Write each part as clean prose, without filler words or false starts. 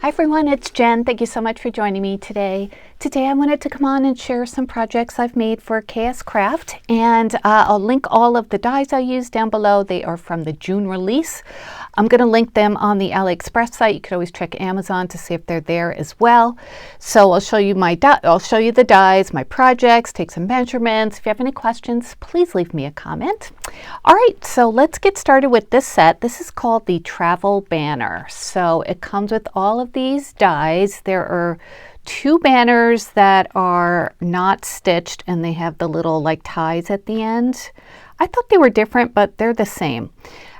Hi everyone, it's Jen. Thank you so much for joining me today. Today I wanted to come on and share some projects I've made for KSCraft, and I'll link all of the dies I used down below. They are from the June release. I'm going to link them on the AliExpress site. You could always check Amazon to see if they're there as well. So I'll show you the dies, my projects, take some measurements. If you have any questions, please leave me a comment. All right, so let's get started with this set. This is called the Travel Banner. So it comes with all of these dies. There are two banners that are not stitched and they have the little like ties at the end. I thought they were different, but they're the same.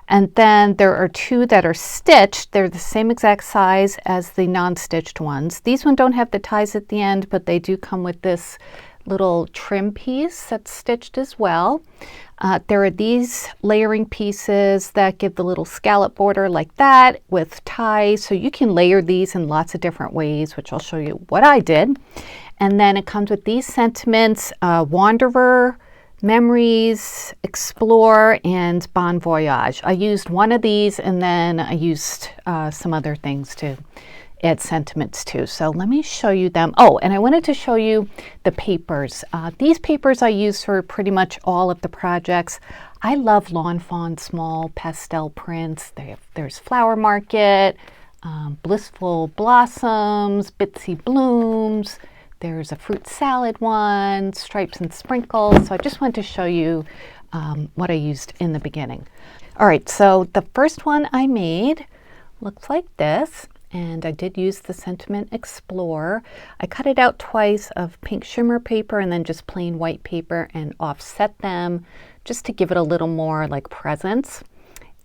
And then there are two that are stitched. They're the same exact size as the non-stitched ones. These ones don't have the ties at the end, but they do come with this little trim piece that's stitched as well. There are these layering pieces that give the little scallop border like that with ties. So you can layer these in lots of different ways, which I'll show you what I did. And then it comes with these sentiments, Wanderer, Memories, Explore, and Bon Voyage. I used one of these and then I used some other things to add sentiments to. So let me show you them. Oh, and I wanted to show you the papers. These papers I use for pretty much all of the projects. I love Lawn Fawn small pastel prints. There's Flower Market, Blissful Blossoms, Bitsy Blooms. There's a fruit salad one, stripes and sprinkles. So I just wanted to show you what I used in the beginning. All right, so the first one I made looks like this. And I did use the Sentiment Explorer. I cut it out twice of pink shimmer paper and then just plain white paper and offset them just to give it a little more like presence.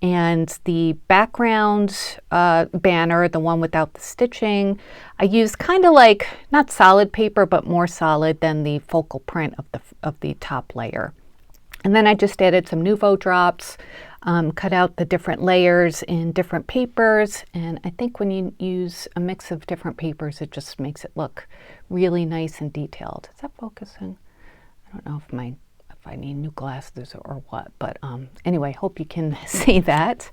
And the background banner, the one without the stitching, I used kind of like not solid paper, but more solid than the focal print of the top layer. And then I just added some Nuvo drops, cut out the different layers in different papers. And I think when you use a mix of different papers, it just makes it look really nice and detailed. Is that focusing? I don't know if I need new glasses or what, but anyway, hope you can see that.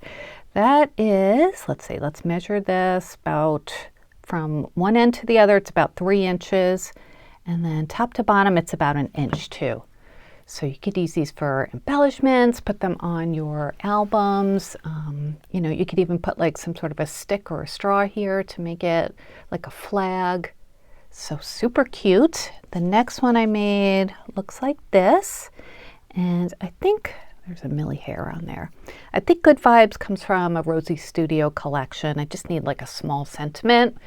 That is, let's measure this about from one end to the other, it's about 3 inches. And then top to bottom, it's about 1 inch too. So you could use these for embellishments, put them on your albums. You know, you could even put like some sort of a stick or a straw here to make it like a flag. So super cute. The next one I made looks like this. And I think there's a Millie hair on there. I think Good Vibes comes from a Rosie Studio collection. I just need like a small sentiment.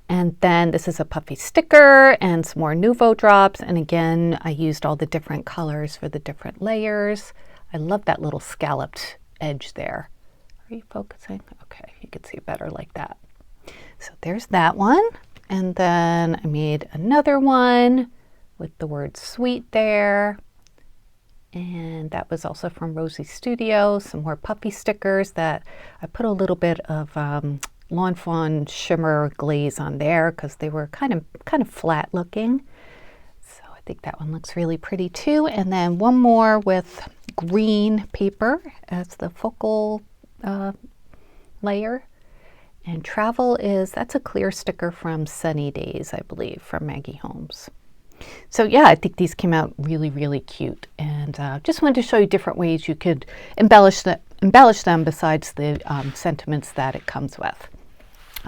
And then this is a puffy sticker and some more Nuvo drops. And again, I used all the different colors for the different layers. I love that little scalloped edge there. Are you focusing? Okay, you can see better like that. So there's that one. And then I made another one with the word sweet there. And that was also from Rosie Studio, some more puffy stickers that I put a little bit of Lawn Fawn shimmer glaze on there because they were kind of flat looking. So I think that one looks really pretty too. And then one more with green paper as the focal layer. And Travel that's a clear sticker from Sunny Days, I believe, from Maggie Holmes. So yeah, I think these came out really, really cute. And just wanted to show you different ways you could embellish them besides the sentiments that it comes with.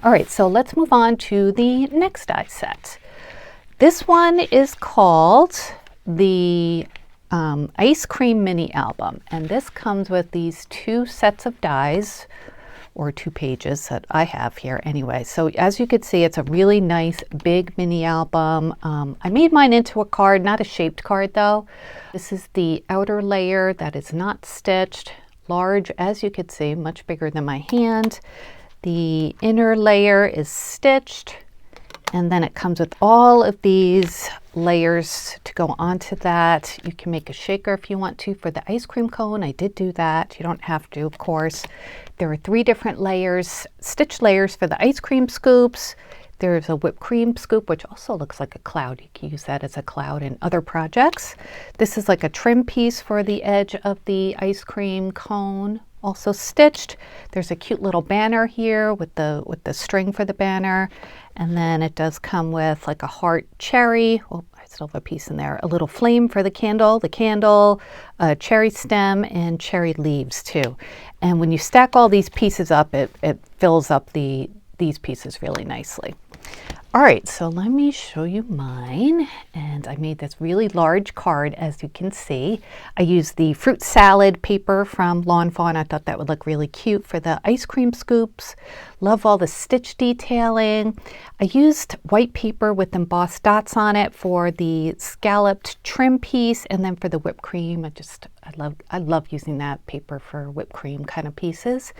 All right, so let's move on to the next die set. This one is called the Ice Cream Mini Album. And this comes with these 2 sets of dies, or 2 pages that I have here anyway. So as you can see, it's a really nice big mini album. I made mine into a card, not a shaped card though. This is the outer layer that is not stitched, large as you can see, much bigger than my hand. The inner layer is stitched, and then it comes with all of these layers to go onto that. You can make a shaker if you want to for the ice cream cone. I did do that. You don't have to, of course. There are 3 different layers, stitched layers for the ice cream scoops. There's a whipped cream scoop, which also looks like a cloud. You can use that as a cloud in other projects. This is like a trim piece for the edge of the ice cream cone also stitched. There's a cute little banner here with the string for the banner, and then it does come with like a heart cherry. Oh, I still have a piece in there. A little flame for the candle, a cherry stem, and cherry leaves too. And when you stack all these pieces up, it fills up these pieces really nicely. All right, so let me show you mine. And I made this really large card, as you can see. I used the fruit salad paper from Lawn Fawn. I thought that would look really cute for the ice cream scoops. Love all the stitch detailing. I used white paper with embossed dots on it for the scalloped trim piece, and then for the whipped cream, I love using that paper for whipped cream kind of pieces.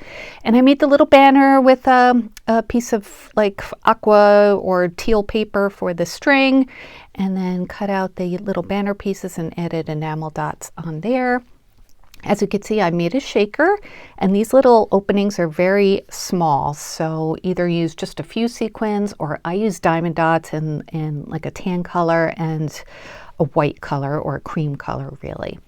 And I made the little banner with a piece of like aqua or teal paper for the string, and then cut out the little banner pieces and added enamel dots on there. As you can see, I made a shaker, and these little openings are very small, so either use just a few sequins, or I use diamond dots in like a tan color and a white color or a cream color really.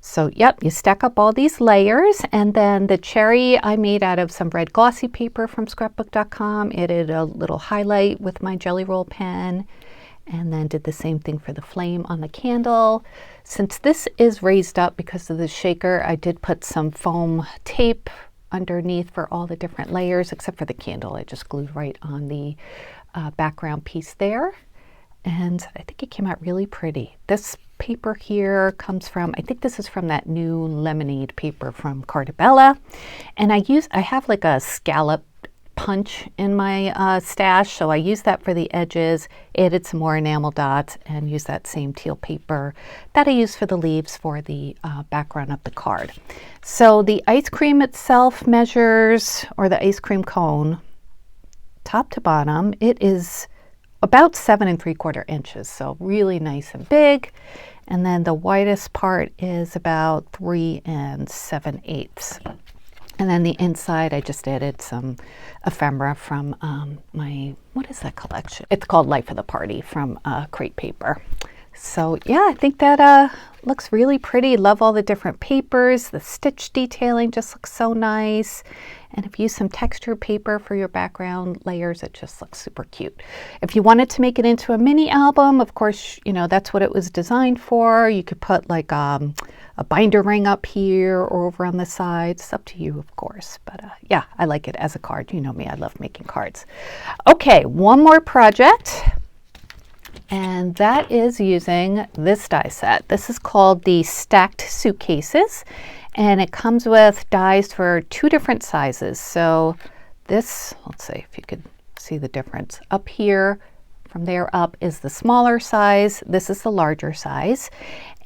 So yep, you stack up all these layers, and then the cherry I made out of some red glossy paper from scrapbook.com, added a little highlight with my jelly roll pen, and then did the same thing for the flame on the candle. Since this is raised up because of the shaker, I did put some foam tape underneath for all the different layers, except for the candle. I just glued right on the background piece there. And I think it came out really pretty. This paper here comes from, I think this is from that new lemonade paper from Cardmaking. And I have like a scallop punch in my stash, so I used that for the edges, added some more enamel dots, and used that same teal paper that I used for the leaves for the background of the card. So the ice cream itself measures, or the ice cream cone, top to bottom, it is about 7 3/4 inches, so really nice and big. And then the widest part is about 3 7/8. And then the inside, I just added some ephemera from what is that collection? It's called Life of the Party from Crate Paper. So yeah, I think that looks really pretty. Love all the different papers. The stitch detailing just looks so nice. And if you use some texture paper for your background layers, it just looks super cute. If you wanted to make it into a mini album, of course, you know, that's what it was designed for. You could put like a binder ring up here or over on the sides. It's up to you, of course. But yeah, I like it as a card. You know me, I love making cards. Okay, one more project. And that is using this die set. This is called the Stacked Suitcases, and it comes with dies for 2 different sizes. So this, let's see if you could see the difference. Up here, from there up, is the smaller size. This is the larger size.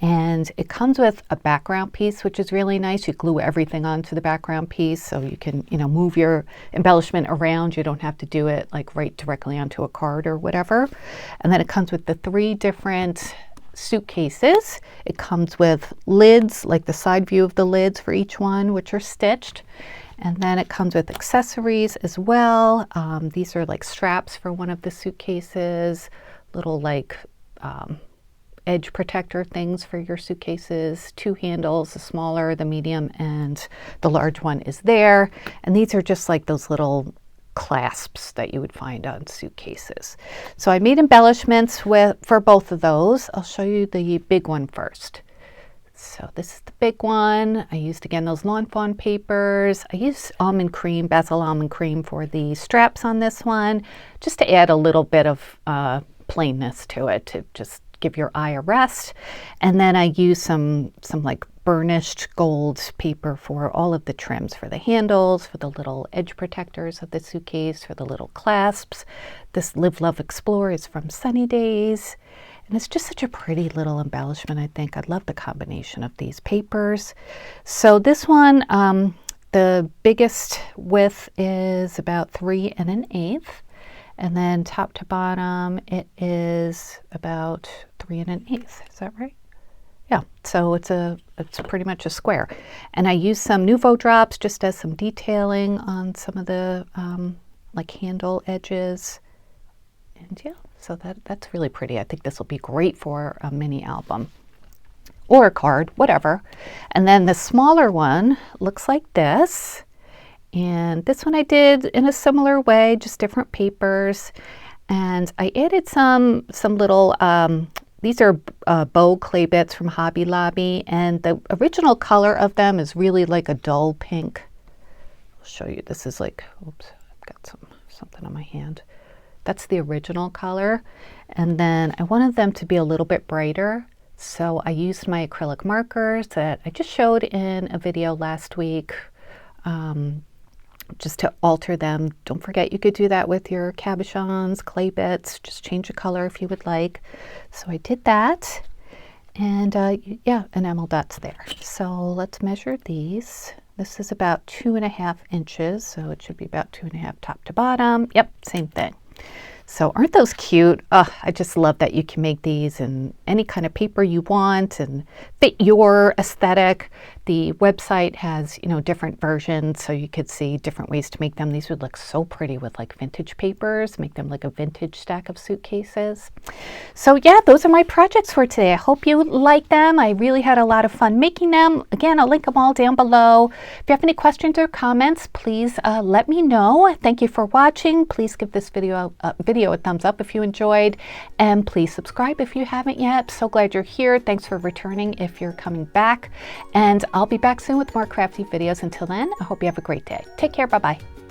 And it comes with a background piece, which is really nice. You glue everything onto the background piece, so you can, you know, move your embellishment around. You don't have to do it like right directly onto a card or whatever. And then it comes with the 3 different suitcases. It comes with lids, like the side view of the lids for each one, which are stitched. And then it comes with accessories as well. These are like straps for one of the suitcases, little like edge protector things for your suitcases, 2 handles, the smaller, the medium, and the large one is there. And these are just like those little clasps that you would find on suitcases. So I made embellishments for both of those. I'll show you the big one first. So this is the big one. I used, again, those Lawn Fawn papers. I used almond cream, basil almond cream for the straps on this one, just to add a little bit of plainness to it, to just give your eye a rest. And then I used some like burnished gold paper for all of the trims, for the handles, for the little edge protectors of the suitcase, for the little clasps. This Live, Love, Explore is from Sunny Days. And it's just such a pretty little embellishment, I think. I love the combination of these papers. So this one, the biggest width is about 3 1/8. And then top to bottom, it is about 3 1/8. Is that right? Yeah, so it's pretty much a square. And I used some Nuvo drops just as some detailing on some of the like handle edges. And yeah, so that's really pretty. I think this will be great for a mini album. or a card, whatever. And then the smaller one looks like this. And this one I did in a similar way, just different papers. And I added some little, these are bow clay bits from Hobby Lobby. And the original color of them is really like a dull pink. I'll show you. This is like, oops, I've got something on my hand. That's the original color. And then I wanted them to be a little bit brighter. So I used my acrylic markers that I just showed in a video last week. Just to alter them. Don't forget you could do that with your cabochons, clay bits, just change the color if you would like. So I did that, and yeah, enamel dots there. So let's measure these. This is about 2.5 inches, so it should be about 2.5 top to bottom. Yep, same thing. So aren't those cute? Oh, I just love that you can make these in any kind of paper you want and fit your aesthetic. The website has, you know, different versions, so you could see different ways to make them. These would look so pretty with like vintage papers, make them like a vintage stack of suitcases. So yeah, those are my projects for today. I hope you like them. I really had a lot of fun making them. Again, I'll link them all down below. If you have any questions or comments, please let me know. Thank you for watching. Please give this video a thumbs up if you enjoyed, and please subscribe if you haven't yet. So glad you're here. Thanks for returning if you're coming back, and I'll be back soon with more crafty videos. Until then, I hope you have a great day. Take care. Bye-bye.